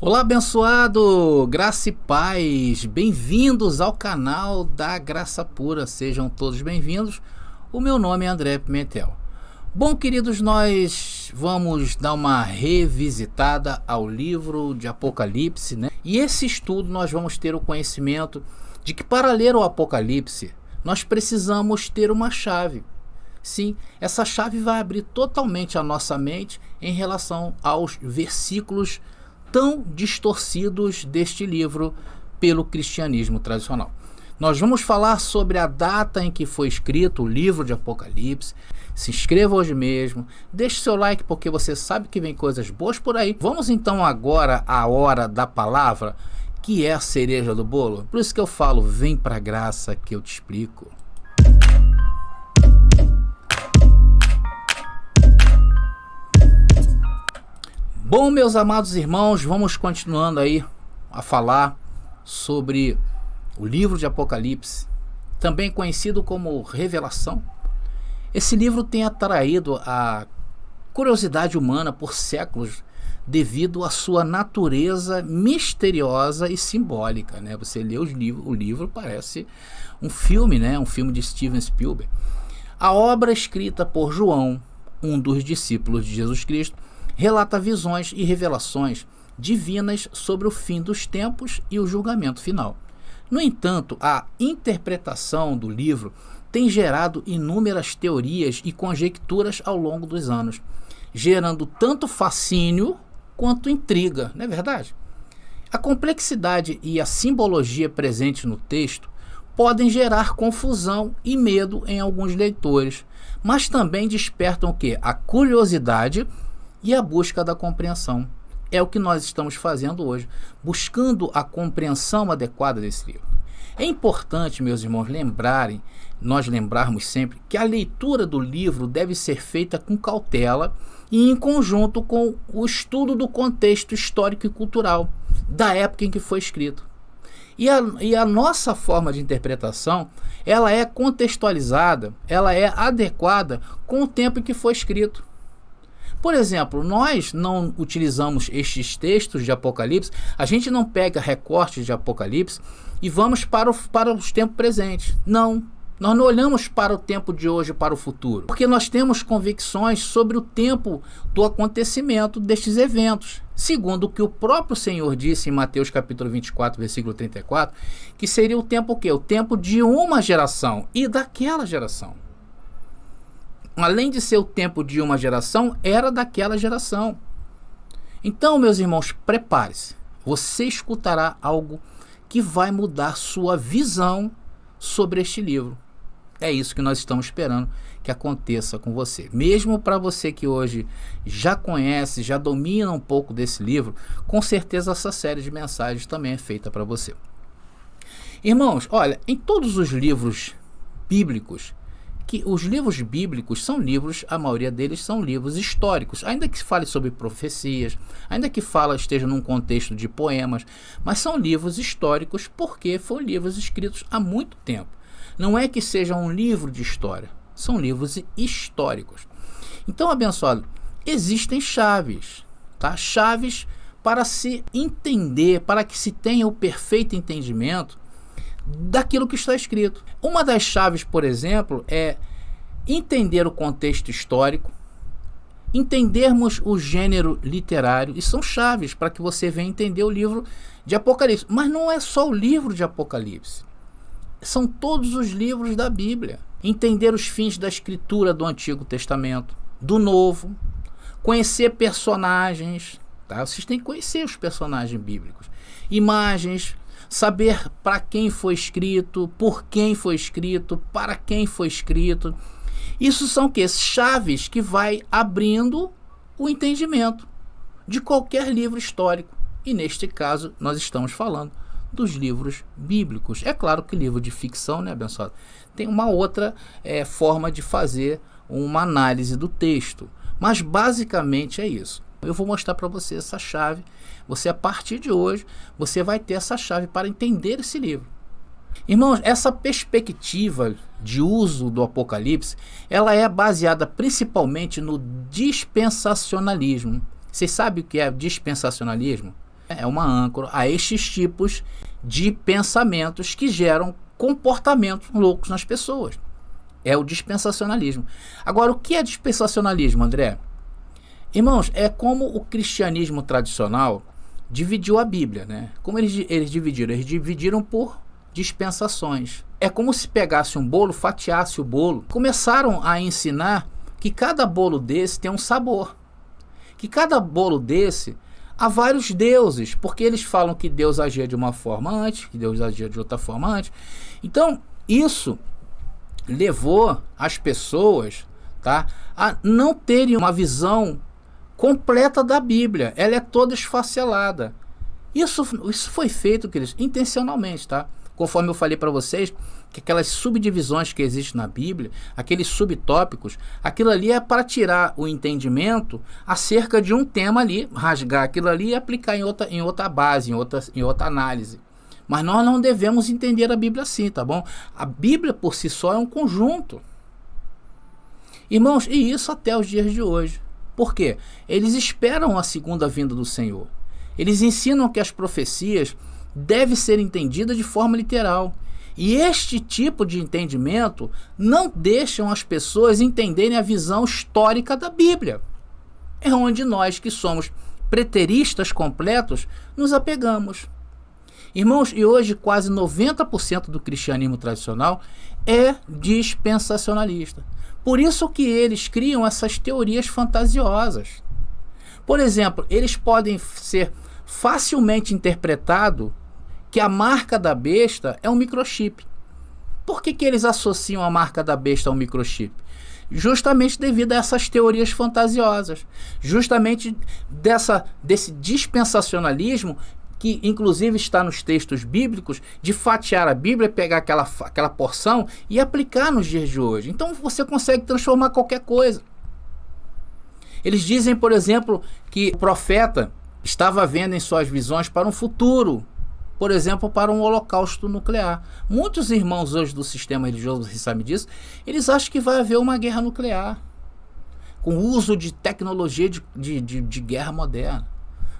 Olá, abençoado, graça e paz, bem-vindos ao canal da Graça Pura, sejam todos bem-vindos. O meu nome é André Pimentel. Bom, queridos, nós vamos dar uma revisitada ao livro de Apocalipse, né? E esse estudo nós vamos ter o conhecimento de que para ler o Apocalipse nós precisamos ter uma chave. Sim, essa chave vai abrir totalmente a nossa mente em relação aos versículos tão distorcidos deste livro pelo cristianismo tradicional. Nós vamos falar sobre a data em que foi escrito o livro de Apocalipse. Se inscreva hoje mesmo, deixe seu like porque você sabe que vem coisas boas por aí. Vamos então agora à hora da palavra, que é a cereja do bolo. Por isso que eu falo, vem pra graça que eu te explico. Bom, meus amados irmãos, vamos continuando aí a falar sobre o livro de Apocalipse, também conhecido como Revelação. Esse livro tem atraído a curiosidade humana por séculos devido à sua natureza misteriosa e simbólica, né? Você lê o livro parece um filme, né? Um filme de Steven Spielberg. A obra escrita por João, um dos discípulos de Jesus Cristo, relata visões e revelações divinas sobre o fim dos tempos e o julgamento final. No entanto, a interpretação do livro tem gerado inúmeras teorias e conjecturas ao longo dos anos, gerando tanto fascínio quanto intriga, não é verdade? A complexidade e a simbologia presente no texto podem gerar confusão e medo em alguns leitores, mas também despertam o quê? A curiosidade e a busca da compreensão. É o que nós estamos fazendo hoje, buscando a compreensão adequada desse livro. É importante, meus irmãos, nós lembrarmos sempre que a leitura do livro deve ser feita com cautela e em conjunto com o estudo do contexto histórico e cultural da época em que foi escrito. E a nossa forma de interpretação, ela é contextualizada, ela é adequada com o tempo em que foi escrito. Por exemplo, nós não utilizamos estes textos de Apocalipse, a gente não pega recortes de Apocalipse e vamos para os tempos presentes. Não, nós não olhamos para o tempo de hoje, para o futuro, porque nós temos convicções sobre o tempo do acontecimento destes eventos, segundo o que o próprio Senhor disse em Mateus capítulo 24, versículo 34, que seria o tempo o quê? O tempo de uma geração e daquela geração. Além de ser o tempo de uma geração, era daquela geração. Então, meus irmãos, prepare-se. Você escutará algo que vai mudar sua visão sobre este livro. É isso que nós estamos esperando que aconteça com você. Mesmo para você que hoje já conhece, já domina um pouco desse livro, com certeza essa série de mensagens também é feita para você. Irmãos, olha, em todos os livros bíblicos, que os livros bíblicos são livros, a maioria deles são livros históricos, ainda que fale sobre profecias, ainda que esteja num contexto de poemas, mas são livros históricos porque foram livros escritos há muito tempo. Não é que seja um livro de história, são livros históricos. Então, abençoado, existem chaves, tá? Chaves para se entender, para que se tenha o perfeito entendimento daquilo que está escrito. Uma das chaves, por exemplo, é entender o contexto histórico, entendermos o gênero literário, e são chaves para que você venha entender o livro de Apocalipse. Mas não é só o livro de Apocalipse, são todos os livros da Bíblia. Entender os fins da escritura do Antigo Testamento, do Novo, conhecer personagens, tá? Vocês têm que conhecer os personagens bíblicos, imagens, saber para quem foi escrito, por quem foi escrito, para quem foi escrito. Isso são o quê? Chaves que vai abrindo o entendimento de qualquer livro histórico. E neste caso nós estamos falando dos livros bíblicos. É claro que livro de ficção, né, abençoado, tem uma outra forma de fazer uma análise do texto. Mas basicamente é isso. Eu vou mostrar para você essa chave. Você, a partir de hoje, você vai ter essa chave para entender esse livro. Irmãos, essa perspectiva de uso do Apocalipse, ela é baseada principalmente no dispensacionalismo. Vocês sabem o que é dispensacionalismo? é uma âncora a estes tipos de pensamentos que geram comportamentos loucos nas pessoas. É o dispensacionalismo. Agora, o que é dispensacionalismo, André? Irmãos, é como o cristianismo tradicional dividiu a Bíblia, né? Como eles dividiram? Eles dividiram por dispensações. É como se pegasse um bolo, fatiasse o bolo. Começaram a ensinar que cada bolo desse tem um sabor. Que cada bolo desse há vários deuses, porque eles falam que Deus agia de uma forma antes, que Deus agia de outra forma antes. Então, isso levou as pessoas, tá, a não terem uma visão completa da Bíblia. Ela é toda esfacelada. Isso foi feito, queridos, intencionalmente, tá? Conforme eu falei para vocês, que aquelas subdivisões que existem na Bíblia, aqueles subtópicos, aquilo ali é para tirar o entendimento acerca de um tema ali, rasgar aquilo ali e aplicar em outra base, em outra análise. Mas nós não devemos entender a Bíblia assim, tá bom? A Bíblia por si só é um conjunto. Irmãos, e isso até os dias de hoje. Por quê? Eles esperam a segunda vinda do Senhor. Eles ensinam que as profecias devem ser entendidas de forma literal. E este tipo de entendimento não deixam as pessoas entenderem a visão histórica da Bíblia. É onde nós, que somos preteristas completos, nos apegamos. Irmãos, e hoje quase 90% do cristianismo tradicional é dispensacionalista. Por isso que eles criam essas teorias fantasiosas. Por exemplo, eles podem ser facilmente interpretados que a marca da besta é um microchip. Por que eles associam a marca da besta a um microchip? Justamente devido a essas teorias fantasiosas. Justamente desse dispensacionalismo que inclusive está nos textos bíblicos, de fatiar a Bíblia, pegar aquela porção e aplicar nos dias de hoje. Então você consegue transformar qualquer coisa. Eles dizem, por exemplo, que o profeta estava vendo em suas visões para um futuro, por exemplo, para um holocausto nuclear. Muitos irmãos hoje do sistema religioso, você sabe disso, eles acham que vai haver uma guerra nuclear, com o uso de tecnologia de guerra moderna,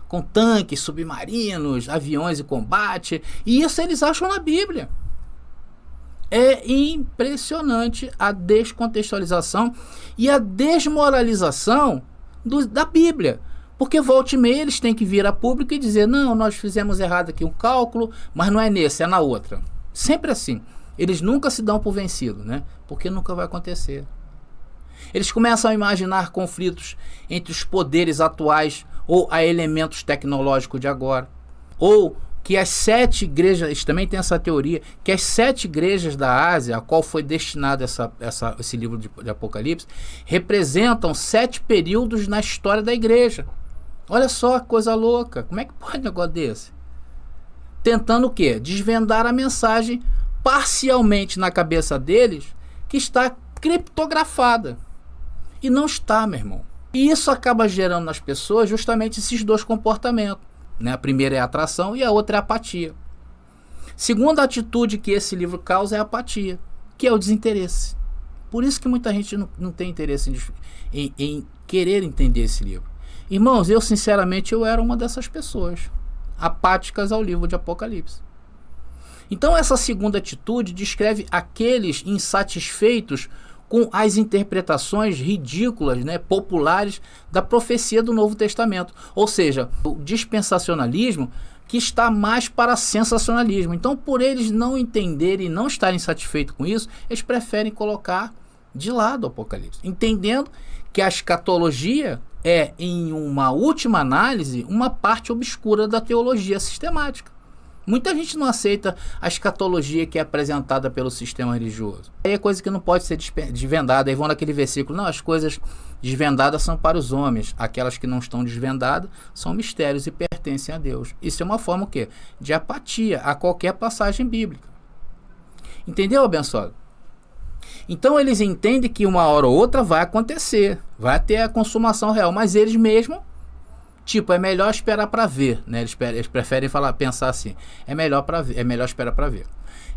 com tanques, submarinos, aviões de combate, e isso eles acham na Bíblia. É impressionante a descontextualização e a desmoralização da Bíblia. Porque volta e meia eles têm que vir a público e dizer, não, nós fizemos errado aqui um cálculo, mas não é nesse, é na outra. Sempre assim. Eles nunca se dão por vencido, né? Porque nunca vai acontecer. Eles começam a imaginar conflitos entre os poderes atuais ou a elementos tecnológicos de agora. Ou que as 7 igrejas, eles também têm essa teoria, que as 7 igrejas da Ásia, a qual foi destinado esse livro de Apocalipse, representam 7 períodos na história da igreja. Olha só que coisa louca. Como é que pode um negócio desse? Tentando o quê? Desvendar a mensagem parcialmente na cabeça deles, que está criptografada. E não está, meu irmão. E isso acaba gerando nas pessoas justamente esses dois comportamentos, né? A primeira é a atração e a outra é a apatia. Segunda atitude que esse livro causa é a apatia, que é o desinteresse. Por isso que muita gente não tem interesse em querer entender esse livro. Irmãos, eu sinceramente eu era uma dessas pessoas, apáticas ao livro de Apocalipse. Então essa segunda atitude descreve aqueles insatisfeitos com as interpretações ridículas, né, populares da profecia do Novo Testamento. Ou seja, o dispensacionalismo que está mais para sensacionalismo. Então, por eles não entenderem e não estarem satisfeitos com isso, eles preferem colocar de lado o Apocalipse, entendendo que a escatologia é, em uma última análise, uma parte obscura da teologia sistemática. Muita gente não aceita a escatologia que é apresentada pelo sistema religioso. Aí é coisa que não pode ser desvendada. Aí vão naquele versículo, não, as coisas desvendadas são para os homens. Aquelas que não estão desvendadas são mistérios e pertencem a Deus. Isso é uma forma o quê? De apatia a qualquer passagem bíblica. Entendeu, abençoado? Então eles entendem que uma hora ou outra vai acontecer. Vai ter a consumação real. Mas eles mesmos, tipo, é melhor esperar para ver, né? Eles preferem pensar assim, é melhor esperar para ver.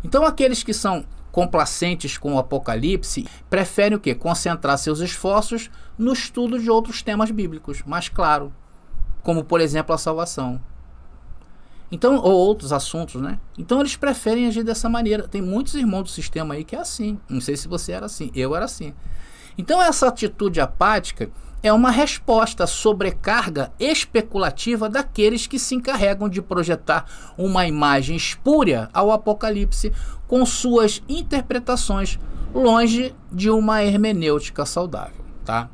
Então aqueles que são complacentes com o Apocalipse preferem o quê? Concentrar seus esforços no estudo de outros temas bíblicos, mais claro, como por exemplo a salvação. Então, ou outros assuntos, né? Então eles preferem agir dessa maneira. Tem muitos irmãos do sistema aí que é assim. Não sei se você era assim, eu era assim. Então essa atitude apática é uma resposta à sobrecarga especulativa daqueles que se encarregam de projetar uma imagem espúria ao Apocalipse com suas interpretações longe de uma hermenêutica saudável, tá?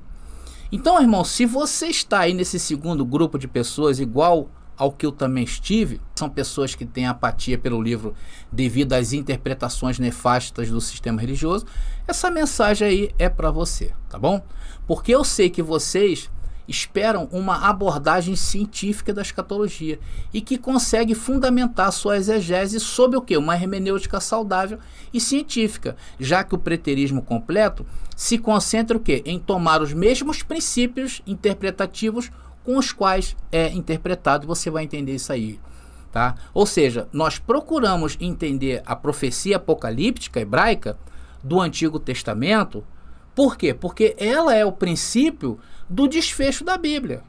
Então, irmão, se você está aí nesse segundo grupo de pessoas igual ao que eu também estive, são pessoas que têm apatia pelo livro devido às interpretações nefastas do sistema religioso, essa mensagem aí é para você, tá bom? Porque eu sei que vocês esperam uma abordagem científica da escatologia e que consegue fundamentar sua exegese sobre o quê? Uma hermenêutica saudável e científica, já que o preterismo completo se concentra o quê? Em tomar os mesmos princípios interpretativos com os quais é interpretado, você vai entender isso aí, tá? Ou seja, nós procuramos entender a profecia apocalíptica hebraica do Antigo Testamento. Por quê? Porque ela é o princípio do desfecho da Bíblia.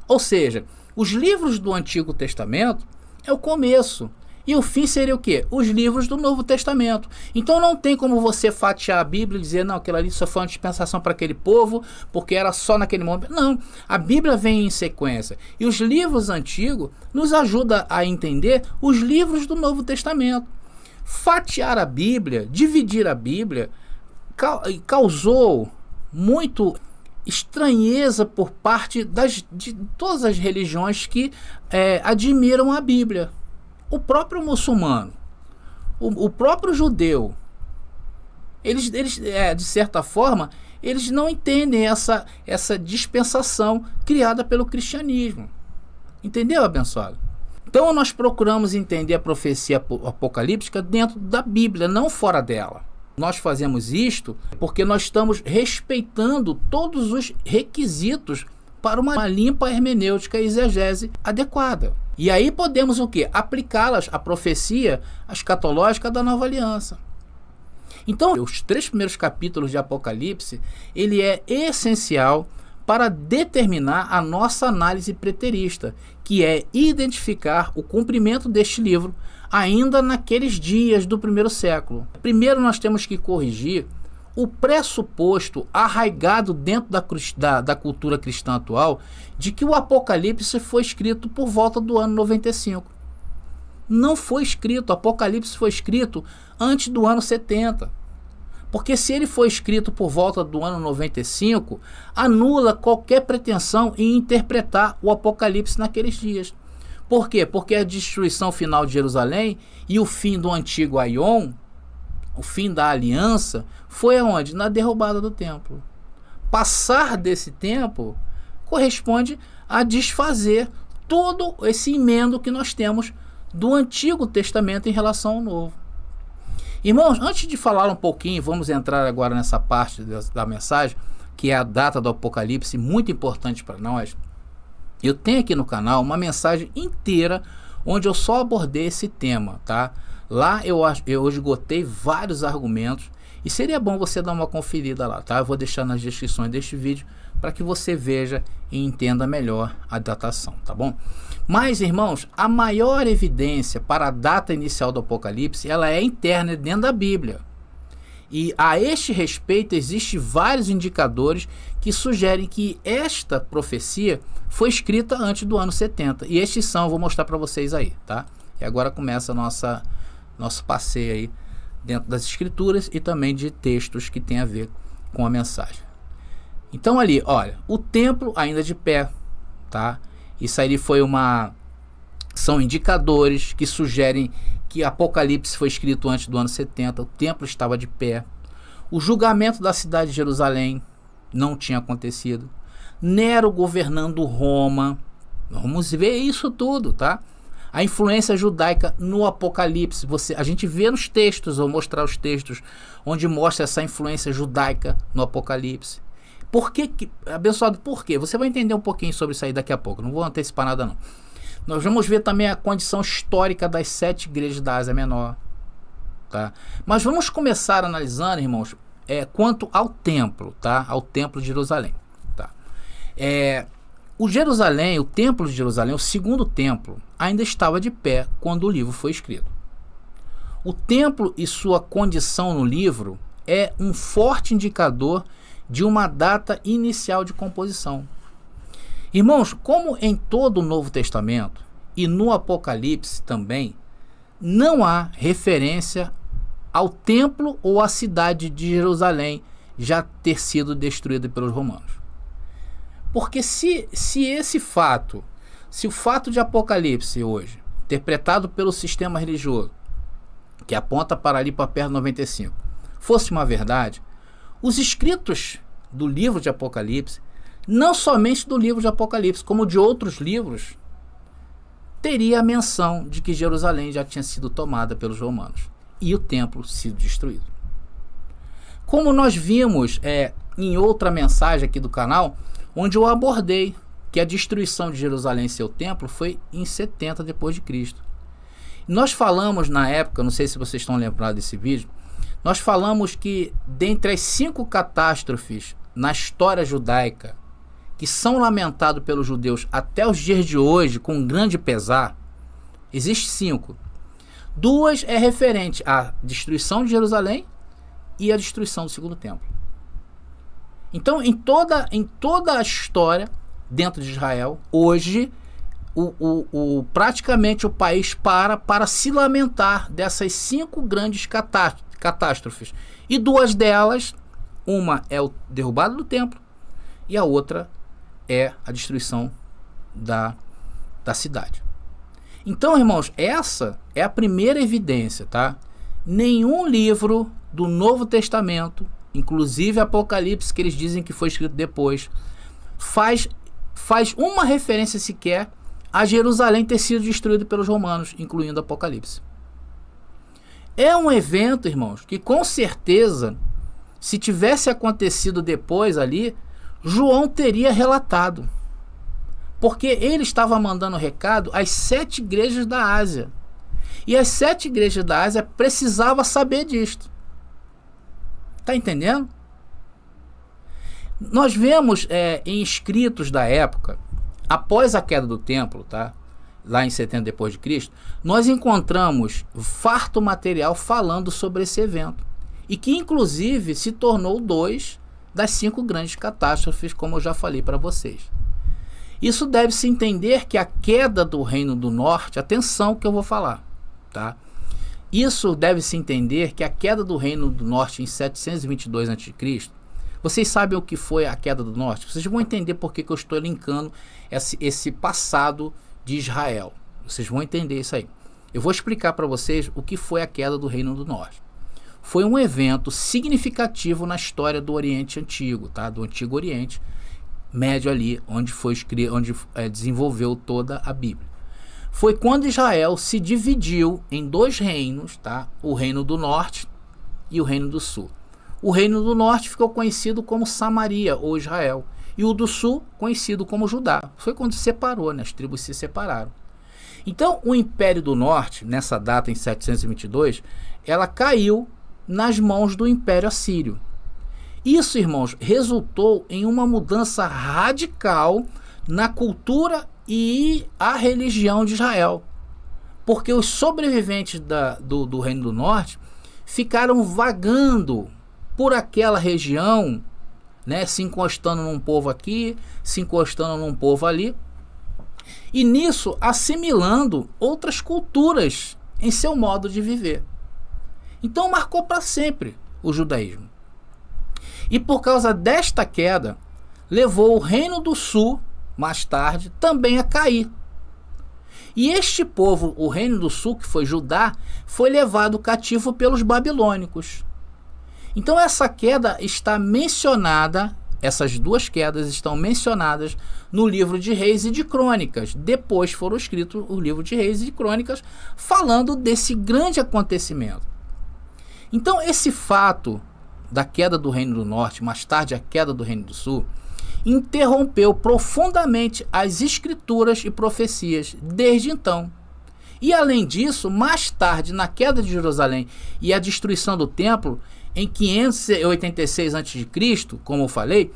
Ou seja, os livros do Antigo Testamento é o começo. E o fim seria o quê? Os livros do Novo Testamento. Então não tem como você fatiar a Bíblia e dizer, não, aquilo ali só foi uma dispensação para aquele povo, porque era só naquele momento. Não, a Bíblia vem em sequência. E os livros antigos nos ajudam a entender os livros do Novo Testamento. Fatiar a Bíblia, dividir a Bíblia, causou muito estranheza por parte de todas as religiões que admiram a Bíblia. O próprio muçulmano, o próprio judeu, eles de certa forma, eles não entendem essa dispensação criada pelo cristianismo. Entendeu, abençoado? Então nós procuramos entender a profecia apocalíptica dentro da Bíblia, não fora dela. Nós fazemos isto porque nós estamos respeitando todos os requisitos para uma limpa hermenêutica e exegese adequada. E aí podemos o quê? Aplicá-las à profecia escatológica da Nova Aliança. Então, os 3 primeiros capítulos de Apocalipse, ele é essencial para determinar a nossa análise preterista, que é identificar o cumprimento deste livro ainda naqueles dias do primeiro século. Primeiro nós temos que corrigir o pressuposto arraigado dentro da cultura cristã atual de que o Apocalipse foi escrito por volta do ano 95. Não foi escrito, o Apocalipse foi escrito antes do ano 70. Porque se ele foi escrito por volta do ano 95, anula qualquer pretensão em interpretar o Apocalipse naqueles dias. Por quê? Porque a destruição final de Jerusalém e o fim do antigo Aion, o fim da aliança, foi aonde? Na derrubada do templo. Passar desse tempo corresponde a desfazer todo esse emendo que nós temos do Antigo Testamento em relação ao Novo. Irmãos, antes de falar um pouquinho, vamos entrar agora nessa parte da mensagem, que é a data do Apocalipse, muito importante para nós. Eu tenho aqui no canal uma mensagem inteira onde eu só abordei esse tema, tá? Lá eu esgotei vários argumentos e seria bom você dar uma conferida lá, tá? Eu vou deixar nas descrições deste vídeo para que você veja e entenda melhor a datação, tá bom? Mas, irmãos, a maior evidência para a data inicial do Apocalipse, ela é interna dentro da Bíblia. E a este respeito, existem vários indicadores que sugerem que esta profecia foi escrita antes do ano 70. E estes são, eu vou mostrar para vocês aí, tá? E agora começa nosso passeio aí dentro das escrituras e também de textos que tem a ver com a mensagem. Então ali, olha, o templo ainda de pé, tá? Isso aí são indicadores que sugerem que Apocalipse foi escrito antes do ano 70, o templo estava de pé. O julgamento da cidade de Jerusalém não tinha acontecido. Nero governando Roma. Vamos ver isso tudo, tá? A influência judaica no Apocalipse, a gente vê nos textos, vou mostrar os textos, onde mostra essa influência judaica no Apocalipse. Por que, abençoado, por quê? Você vai entender um pouquinho sobre isso aí daqui a pouco, não vou antecipar nada não. Nós vamos ver também a condição histórica das 7 igrejas da Ásia Menor, tá? Mas vamos começar analisando, irmãos, quanto ao templo, tá? Ao templo de Jerusalém, tá? o templo de Jerusalém, o segundo templo, ainda estava de pé quando o livro foi escrito. O templo e sua condição no livro é um forte indicador de uma data inicial de composição. Irmãos, como em todo o Novo Testamento e no Apocalipse também, não há referência ao templo ou à cidade de Jerusalém já ter sido destruída pelos romanos. Porque se o fato de Apocalipse hoje, interpretado pelo sistema religioso, que aponta para ali para perto de 95, fosse uma verdade, os escritos do livro de Apocalipse, não somente do livro de Apocalipse, como de outros livros, teria a menção de que Jerusalém já tinha sido tomada pelos romanos e o templo sido destruído. Como nós vimos em outra mensagem aqui do canal, onde eu abordei que a destruição de Jerusalém e seu templo foi em 70 depois de Cristo. Nós falamos na época, não sei se vocês estão lembrados desse vídeo, nós falamos que dentre as 5 catástrofes na história judaica que são lamentados pelos judeus até os dias de hoje com grande pesar, existem 5. 2 é referente à destruição de Jerusalém e à destruição do segundo templo. Então, em toda a história dentro de Israel, hoje, praticamente o país para se lamentar dessas 5 grandes catástrofes. E 2 delas, uma é o derrubado do templo e a outra é a destruição da cidade. Então, irmãos, essa é a primeira evidência, tá? Nenhum livro do Novo Testamento, inclusive Apocalipse, que eles dizem que foi escrito depois, faz uma referência sequer a Jerusalém ter sido destruído pelos romanos, incluindo Apocalipse. É um evento, irmãos, que com certeza, se tivesse acontecido depois ali, João teria relatado. Porque ele estava mandando recado às 7 igrejas da Ásia. E as 7 igrejas da Ásia precisavam saber disto. Está entendendo? Nós vemos em escritos da época, após a queda do templo, tá? Lá em 70 depois de Cristo, nós encontramos farto material falando sobre esse evento. E que inclusive se tornou 2 das 5 grandes catástrofes, como eu já falei para vocês. Isso deve-se entender que a queda do Reino do Norte, atenção que eu vou falar, tá? Isso deve-se entender que a queda do Reino do Norte em 722 a.C., vocês sabem o que foi a queda do Norte? Vocês vão entender por que eu estou linkando esse passado de Israel. Vocês vão entender isso aí. Eu vou explicar para vocês o que foi a queda do Reino do Norte. Foi um evento significativo na história do Oriente Antigo, tá? Do Antigo Oriente Médio ali, onde desenvolveu toda a Bíblia. Foi quando Israel se dividiu em 2 reinos, tá? O Reino do Norte e o Reino do Sul. O Reino do Norte ficou conhecido como Samaria ou Israel, e o do Sul conhecido como Judá. Foi quando se separou, né? As tribos se separaram. Então, o Império do Norte, nessa data em 722, ela caiu nas mãos do Império Assírio. Isso, irmãos, resultou em uma mudança radical na cultura e a religião de Israel. Porque os sobreviventes do Reino do Norte ficaram vagando por aquela região, né, se encostando num povo aqui, se encostando num povo ali, e nisso assimilando outras culturas em seu modo de viver. Então marcou para sempre o judaísmo. E por causa desta queda, levou o Reino do Sul, mais tarde, também a cair. E este povo, o Reino do Sul, que foi Judá, foi levado cativo pelos babilônicos. Então essa queda está mencionada, essas 2 quedas estão mencionadas no livro de Reis e de Crônicas. Depois foram escritos o livro de Reis e de Crônicas falando desse grande acontecimento. Então esse fato da queda do Reino do Norte, mais tarde a queda do Reino do Sul, interrompeu profundamente as escrituras e profecias desde então. E além disso, mais tarde, na queda de Jerusalém e a destruição do templo, em 586 a.C., como eu falei,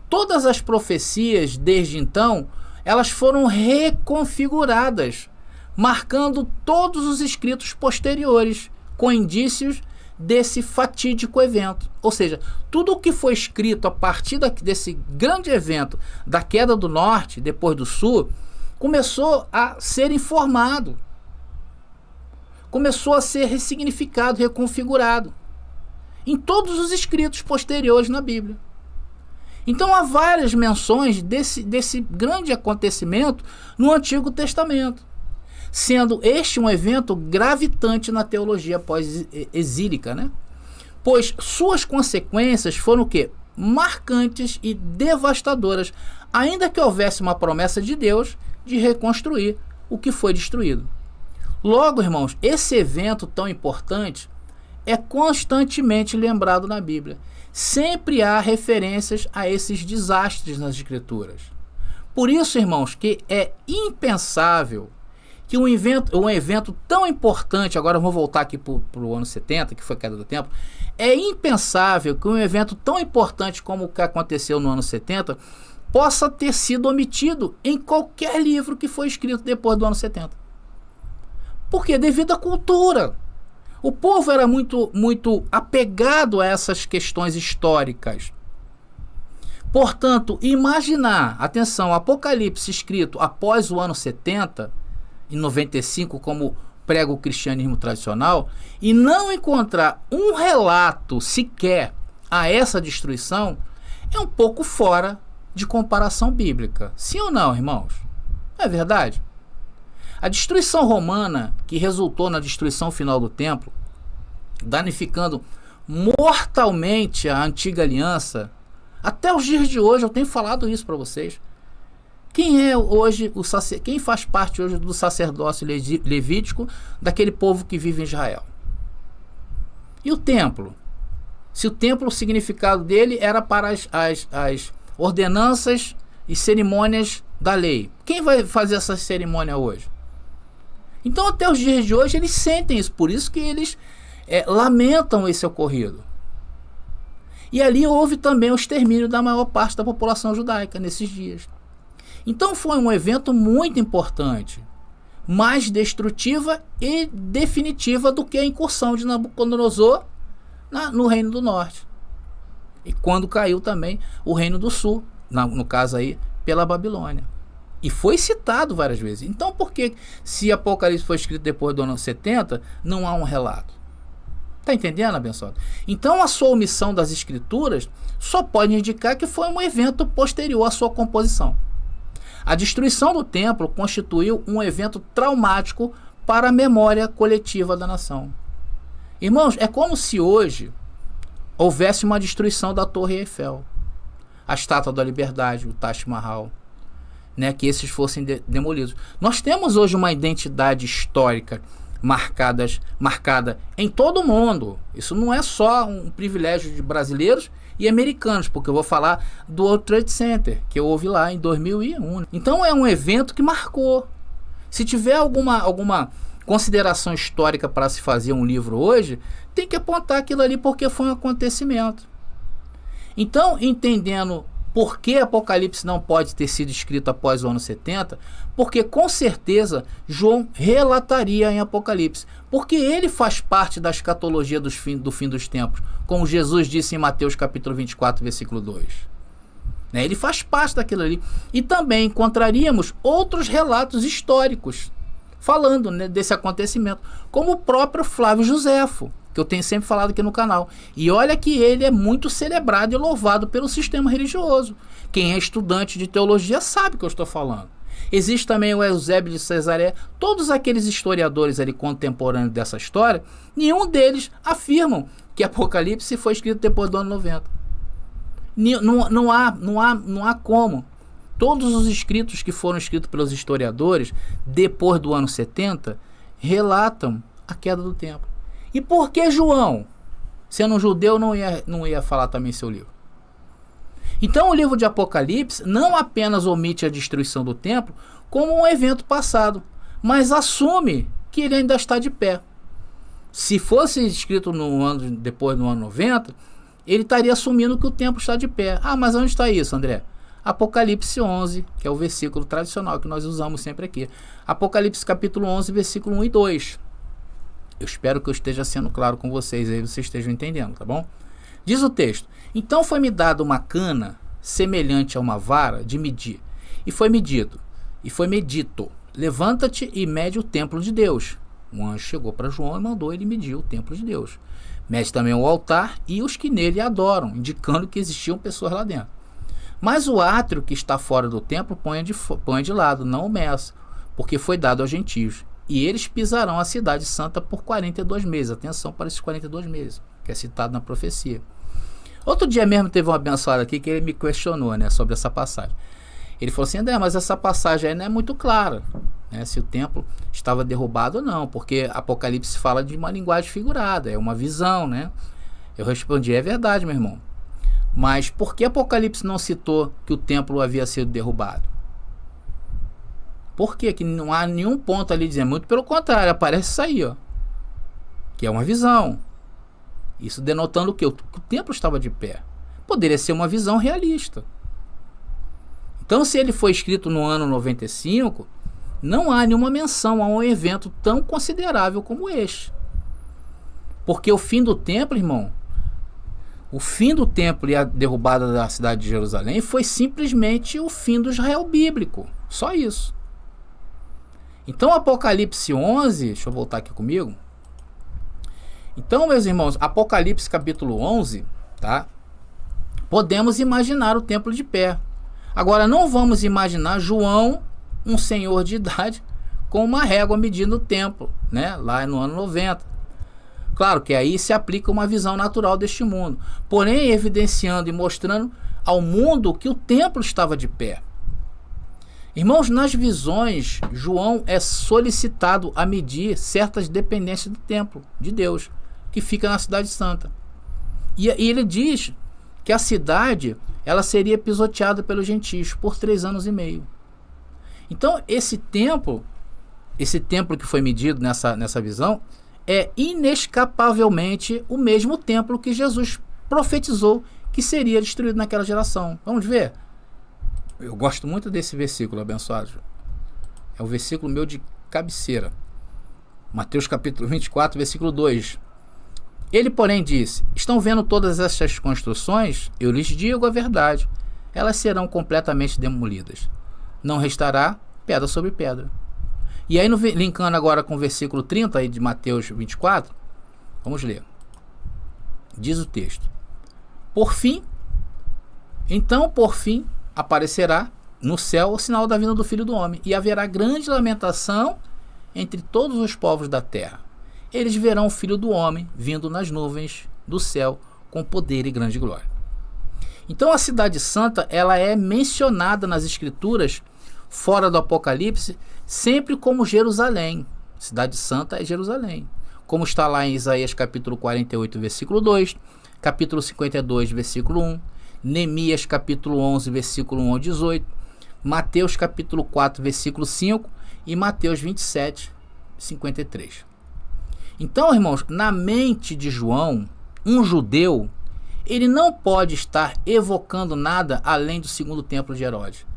todas as profecias desde então elas foram reconfiguradas, marcando todos os escritos posteriores, com indícios desse fatídico evento. Ou seja, tudo o que foi escrito a partir desse grande evento da queda do norte, depois do sul, começou a ser informado, começou a ser ressignificado, reconfigurado em todos os escritos posteriores na Bíblia. Então há várias menções desse grande acontecimento no Antigo Testamento, sendo este um evento gravitante na teologia pós-exílica, né? Pois suas consequências foram o quê? Marcantes e devastadoras, ainda que houvesse uma promessa de Deus de reconstruir o que foi destruído. Logo, irmãos, esse evento tão importante é constantemente lembrado na Bíblia. Sempre há referências a esses desastres nas Escrituras. Por isso, irmãos, que é impensável que um evento tão importante, agora vamos voltar aqui para o ano 70, que foi a queda do templo, é impensável que um evento tão importante como o que aconteceu no ano 70 possa ter sido omitido em qualquer livro que foi escrito depois do ano 70. Por quê? Devido à cultura. O povo era muito apegado a essas questões históricas. Portanto, imaginar, atenção, Apocalipse escrito após o ano 70, em 95, como prega o cristianismo tradicional, e não encontrar um relato sequer a essa destruição, é um pouco fora de comparação bíblica. Sim ou não, irmãos? Não é verdade? A destruição romana, que resultou na destruição final do templo, danificando mortalmente a antiga aliança, até os dias de hoje, eu tenho falado isso para vocês. Quem é hoje quem faz parte hoje do sacerdócio levítico daquele povo que vive em Israel? E o templo? Se o templo, o significado dele era para as ordenanças e cerimônias da lei. Quem vai fazer essa cerimônia hoje? Então, até os dias de hoje, eles sentem isso. Por isso que eles lamentam esse ocorrido. E ali houve também o extermínio da maior parte da população judaica nesses dias. Então foi um evento muito importante, mais destrutiva e definitiva do que a incursão de Nabucodonosor no Reino do Norte. E quando caiu também o Reino do Sul, no caso aí, pela Babilônia. E foi citado várias vezes. Então por que, se Apocalipse foi escrito depois do ano 70, não há um relato? Está entendendo, abençoado? Então a sua omissão das escrituras só pode indicar que foi um evento posterior à sua composição. A destruição do templo constituiu um evento traumático para a memória coletiva da nação. Irmãos, é como se hoje houvesse uma destruição da Torre Eiffel, a Estátua da Liberdade, o Taj Mahal, né, que esses fossem demolidos. Nós temos hoje uma identidade histórica marcada em todo o mundo. Isso não é só um privilégio de brasileiros e americanos, porque eu vou falar do World Trade Center, que houve lá em 2001. Então é um evento que marcou. Se tiver alguma consideração histórica para se fazer um livro hoje, tem que apontar aquilo ali porque foi um acontecimento. Então, entendendo por que Apocalipse não pode ter sido escrito após o ano 70, porque com certeza João relataria em Apocalipse, porque ele faz parte da escatologia do fim dos tempos, como Jesus disse em Mateus capítulo 24, versículo 2. Ele faz parte daquilo ali. E também encontraríamos outros relatos históricos falando, né, desse acontecimento, como o próprio Flávio Joséfo, que eu tenho sempre falado aqui no canal. E olha que ele é muito celebrado e louvado pelo sistema religioso. Quem é estudante de teologia sabe o que eu estou falando. Existe também o Eusébio de Cesaré. Todos aqueles historiadores ali contemporâneos dessa história, nenhum deles afirmam que Apocalipse foi escrito depois do ano 90. Não há como. Todos os escritos que foram escritos pelos historiadores depois do ano 70 relatam a queda do templo. E por que João, sendo um judeu, não ia falar também seu livro? Então o livro de Apocalipse não apenas omite a destruição do templo como um evento passado, mas assume que ele ainda está de pé. Se fosse escrito depois do ano 90, ele estaria assumindo que o templo está de pé. Ah, mas onde está isso, André? Apocalipse 11, que é o versículo tradicional que nós usamos sempre aqui. Apocalipse capítulo 11, versículo 1 e 2. Eu espero que eu esteja sendo claro com vocês, aí vocês estejam entendendo, tá bom? Diz o texto: então foi-me dada uma cana semelhante a uma vara de medir, e foi-me dito, levanta-te e mede o templo de Deus. Um anjo chegou para João e mandou ele medir o templo de Deus. Mede também o altar e os que nele adoram, indicando que existiam pessoas lá dentro. Mas o átrio que está fora do templo põe de lado, não o meça, porque foi dado aos gentios. E eles pisarão a cidade santa por 42 meses. Atenção para esses 42 meses, que é citado na profecia. Outro dia mesmo teve um abençoado aqui que ele me questionou, né, sobre essa passagem. Ele falou assim: André, mas essa passagem aí não é muito clara, né, se o templo estava derrubado ou não, porque Apocalipse fala de uma linguagem figurada, é uma visão, né? Eu respondi: é verdade, meu irmão. Mas por que Apocalipse não citou que o templo havia sido derrubado? Por quê? Que não há nenhum ponto ali dizendo, muito pelo contrário, aparece isso aí, ó, que é uma visão. Isso denotando o quê? Que o templo estava de pé. Poderia ser uma visão realista. Então, se ele foi escrito no ano 95, não há nenhuma menção a um evento tão considerável como este. Porque o fim do templo, irmão, o fim do templo e a derrubada da cidade de Jerusalém foi simplesmente o fim do Israel bíblico. Só isso. Então, Apocalipse 11, deixa eu voltar aqui comigo. Então, meus irmãos, Apocalipse capítulo 11, tá? Podemos imaginar o templo de pé. Agora, não vamos imaginar João, um senhor de idade, com uma régua medindo o templo, né? Lá no ano 90. Claro que aí se aplica uma visão natural deste mundo, porém evidenciando e mostrando ao mundo que o templo estava de pé. Irmãos, nas visões, João é solicitado a medir certas dependências do templo de Deus, que fica na cidade santa. E ele diz que a cidade ela seria pisoteada pelos gentios por 3 anos e meio. Então, esse templo que foi medido nessa visão, é inescapavelmente o mesmo templo que Jesus profetizou que seria destruído naquela geração. Vamos ver? Eu gosto muito desse versículo, abençoado. É o versículo meu de cabeceira. Mateus capítulo 24, versículo 2. Ele, porém, disse: estão vendo todas estas construções? Eu lhes digo a verdade. Elas serão completamente demolidas. Não restará pedra sobre pedra. E aí, linkando agora com o versículo 30 aí de Mateus 24, vamos ler. Diz o texto: por fim, aparecerá no céu o sinal da vinda do Filho do Homem, e haverá grande lamentação entre todos os povos da terra. Eles verão o Filho do Homem vindo nas nuvens do céu com poder e grande glória. Então a cidade santa, ela é mencionada nas escrituras fora do Apocalipse sempre como Jerusalém. Cidade santa é Jerusalém, como está lá em Isaías capítulo 48, versículo 2, capítulo 52, versículo 1, Neemias capítulo 11, versículo 1 ao 18, Mateus capítulo 4, versículo 5 e Mateus 27, 53. Então, irmãos, na mente de João, um judeu, ele não pode estar evocando nada além do segundo templo de Herodes,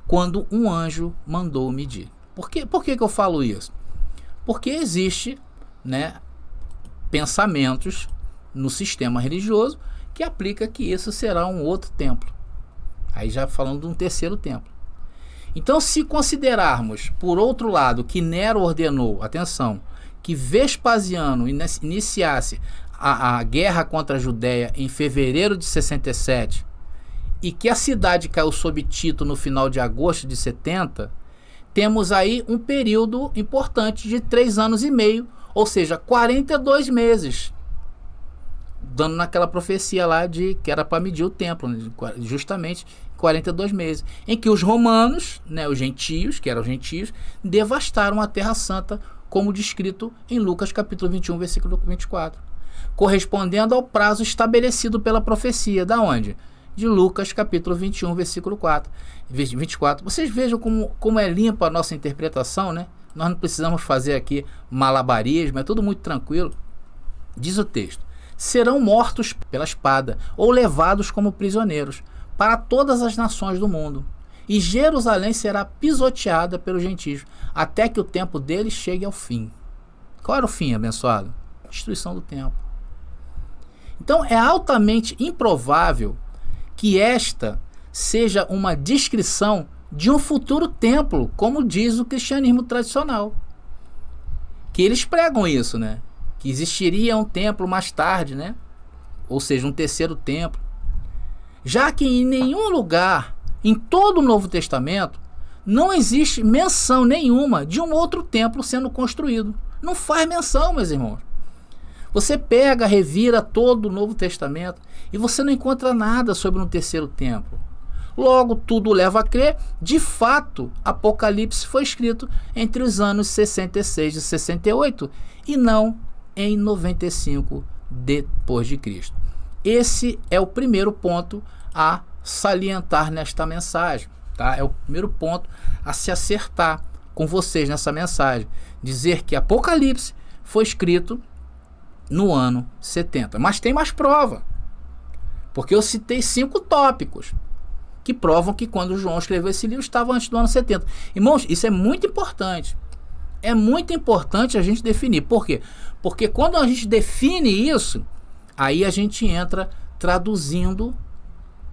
quando um anjo mandou medir. Por que eu falo isso? Porque existe, né, pensamentos no sistema religioso que aplica que isso será um outro templo. Aí já falando de um terceiro templo. Então, se considerarmos, por outro lado, que Nero ordenou, atenção, que Vespasiano iniciasse a guerra contra a Judéia em fevereiro de 67 e que a cidade caiu sob Tito no final de agosto de 70, temos aí um período importante de 3 anos e meio, ou seja, 42 meses, dando naquela profecia lá de que era para medir o templo, né, justamente 42 meses, em que os romanos, né, os gentios, que eram os gentios, devastaram a Terra Santa, como descrito em Lucas capítulo 21, versículo 24, correspondendo ao prazo estabelecido pela profecia, da onde? De Lucas capítulo 21, versículo 24. Vocês vejam como é limpa a nossa interpretação, né? Nós não precisamos fazer aqui malabarismo, é tudo muito tranquilo. Diz o texto: serão mortos pela espada ou levados como prisioneiros, para todas as nações do mundo. E Jerusalém será pisoteada pelos gentios, até que o tempo deles chegue ao fim. Qual era o fim, abençoado? Destruição do templo. Então é altamente improvável que esta seja uma descrição de um futuro templo, como diz o cristianismo tradicional. Que eles pregam isso, né? Que existiria um templo mais tarde, né? Ou seja, um terceiro templo. Já que em nenhum lugar, em todo o Novo Testamento, não existe menção nenhuma de um outro templo sendo construído. Não faz menção, meus irmãos. Você pega, revira todo o Novo Testamento e você não encontra nada sobre um terceiro templo. Logo, tudo leva a crer, de fato, Apocalipse foi escrito entre os anos 66 e 68 e não em 95 depois de Cristo. Esse é o primeiro ponto a salientar nesta mensagem, tá? É o primeiro ponto a se acertar com vocês nessa mensagem. Dizer que Apocalipse foi escrito no ano 70. Mas tem mais prova. Porque eu citei 5 tópicos que provam que quando João escreveu esse livro estava antes do ano 70. Irmãos, isso é muito importante. É muito importante a gente definir. Por quê? Porque quando a gente define isso, aí a gente entra traduzindo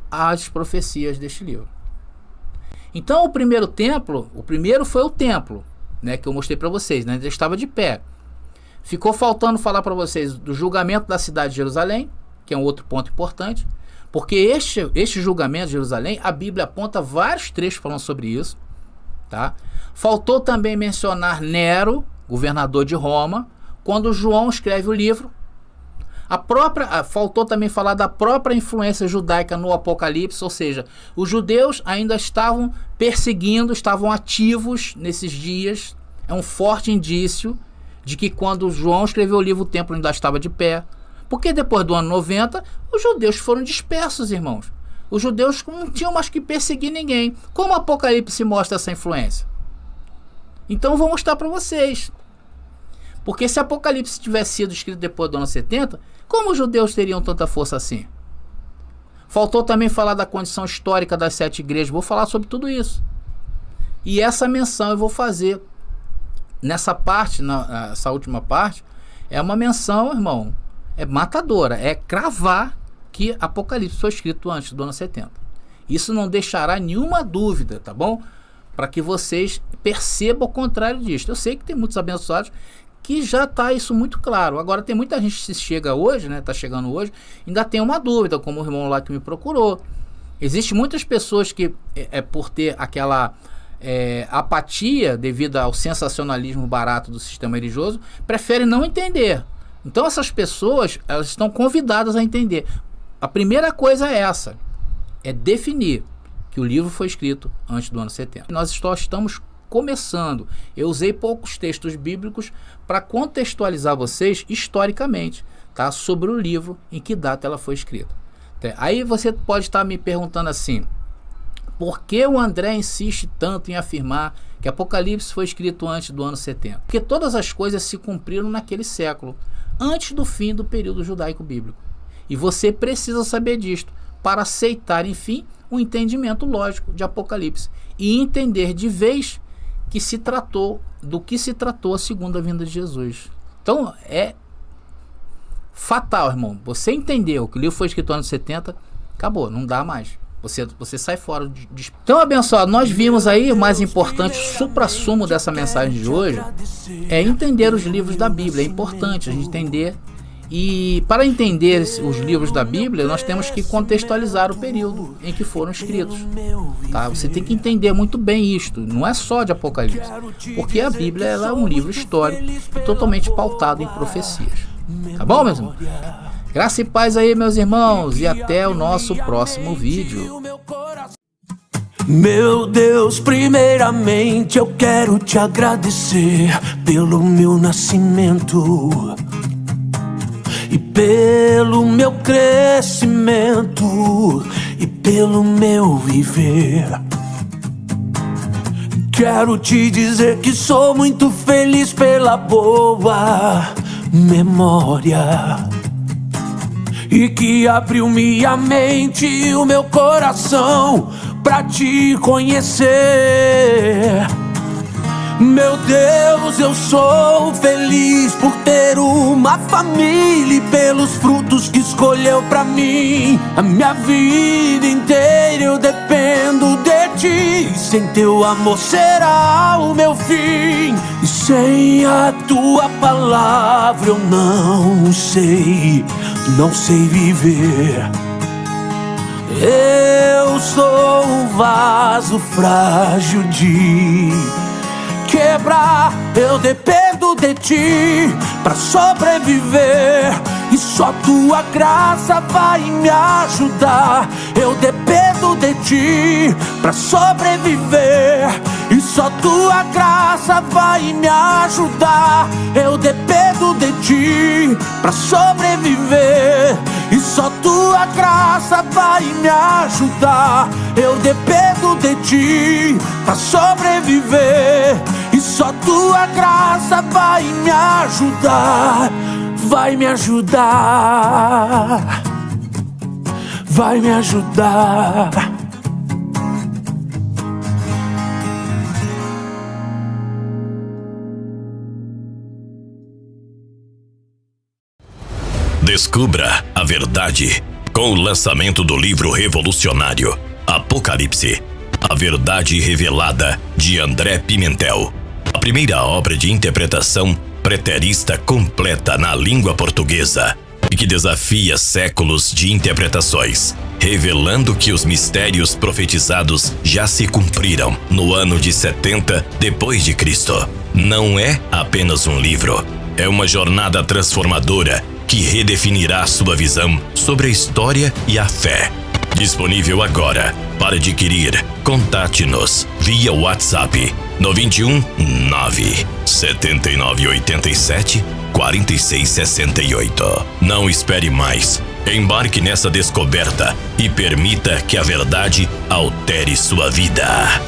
as profecias deste livro. Então o primeiro templo, o primeiro foi o templo, né, que eu mostrei para vocês, né, ele estava de pé. Ficou faltando falar para vocês do julgamento da cidade de Jerusalém, que é um outro ponto importante, porque este julgamento de Jerusalém, a Bíblia aponta vários trechos falando sobre isso, tá? Faltou também mencionar Nero, governador de Roma, quando João escreve o livro. Faltou também falar da própria influência judaica no Apocalipse, ou seja, os judeus ainda estavam perseguindo, estavam ativos nesses dias. É um forte indício de que quando João escreveu o livro, o templo ainda estava de pé. Porque depois do ano 90, os judeus foram dispersos, irmãos. Os judeus não tinham mais que perseguir ninguém. Como o Apocalipse mostra essa influência? Então eu vou mostrar para vocês. Porque se Apocalipse tivesse sido escrito depois do ano 70, como os judeus teriam tanta força assim? Faltou também falar da condição histórica das 7 igrejas. Vou falar sobre tudo isso. E essa menção eu vou fazer nessa parte, nessa última parte, é uma menção, irmão, é matadora, é cravar que Apocalipse foi escrito antes do ano 70. Isso não deixará nenhuma dúvida, tá bom? Para que vocês percebam o contrário disso. Eu sei que tem muitos abençoados que já está isso muito claro. Agora tem muita gente que chega hoje, né? Está chegando hoje, ainda tem uma dúvida, como o irmão lá que me procurou. Existem muitas pessoas que, por ter aquela apatia devido ao sensacionalismo barato do sistema religioso, preferem não entender. Então essas pessoas, elas estão convidadas a entender. A primeira coisa é essa, é definir que o livro foi escrito antes do ano 70. Nós estamos começando. Eu usei poucos textos bíblicos para contextualizar vocês historicamente, tá? Sobre o livro, em que data ela foi escrita. Aí você pode estar me perguntando assim, por que o André insiste tanto em afirmar que Apocalipse foi escrito antes do ano 70? Porque todas as coisas se cumpriram naquele século, antes do fim do período judaico-bíblico. E você precisa saber disto para aceitar, enfim, o entendimento lógico de Apocalipse e entender de vez do que se tratou a segunda vinda de Jesus. Então é fatal, irmão. Você entendeu que o livro foi escrito no ano 70, acabou, não dá mais. Você sai fora de... Então, abençoado, nós vimos aí o mais importante, o suprassumo dessa mensagem de hoje é entender os livros da Bíblia. É importante a gente entender. E para entender os livros da Bíblia, nós temos que contextualizar o período em que foram escritos, tá? Você tem que entender muito bem isto. Não é só de Apocalipse, porque a Bíblia ela é um livro histórico e totalmente pautado em profecias. Tá bom, meus irmãos? Graça e paz aí, meus irmãos, e até o nosso próximo vídeo. Meu Deus, primeiramente eu quero te agradecer pelo meu nascimento e pelo meu crescimento e pelo meu viver. Quero te dizer que sou muito feliz pela boa memória e que abriu minha mente e o meu coração pra te conhecer. Meu Deus, eu sou feliz por ter uma família e pelos frutos que escolheu pra mim. A minha vida inteira eu dependo de ti, sem teu amor será o meu fim. E sem a tua palavra eu não sei viver. Eu sou um vaso frágil de quebrar, eu dependo de ti pra sobreviver, e só tua graça vai me ajudar. Eu dependo de ti pra sobreviver, e só tua graça vai me ajudar. Eu dependo de ti pra sobreviver, e só tua graça vai me ajudar. Eu dependo de ti pra sobreviver, e só tua graça vai me ajudar. Vai me ajudar, vai me ajudar. Descubra a verdade com o lançamento do livro revolucionário Apocalipse, a verdade revelada, de André Pimentel. A primeira obra de interpretação preterista completa na língua portuguesa e que desafia séculos de interpretações, revelando que os mistérios profetizados já se cumpriram no ano de 70 depois de Cristo. Não é apenas um livro, é uma jornada transformadora que redefinirá sua visão sobre a história e a fé. Disponível agora. Para adquirir, contate-nos via WhatsApp no 21 9 79 87 46 68. Não espere mais. Embarque nessa descoberta e permita que a verdade altere sua vida.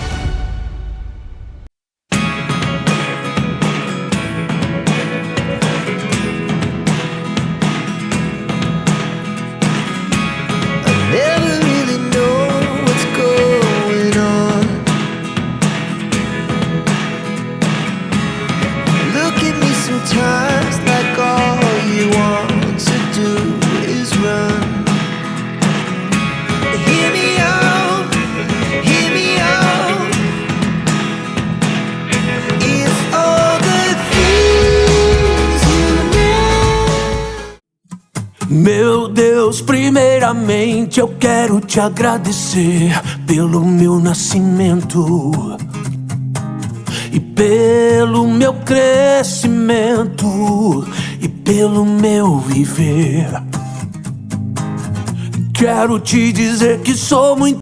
Meu Deus, primeiramente eu quero te agradecer pelo meu nascimento e pelo meu crescimento e pelo meu viver. Quero te dizer que sou muito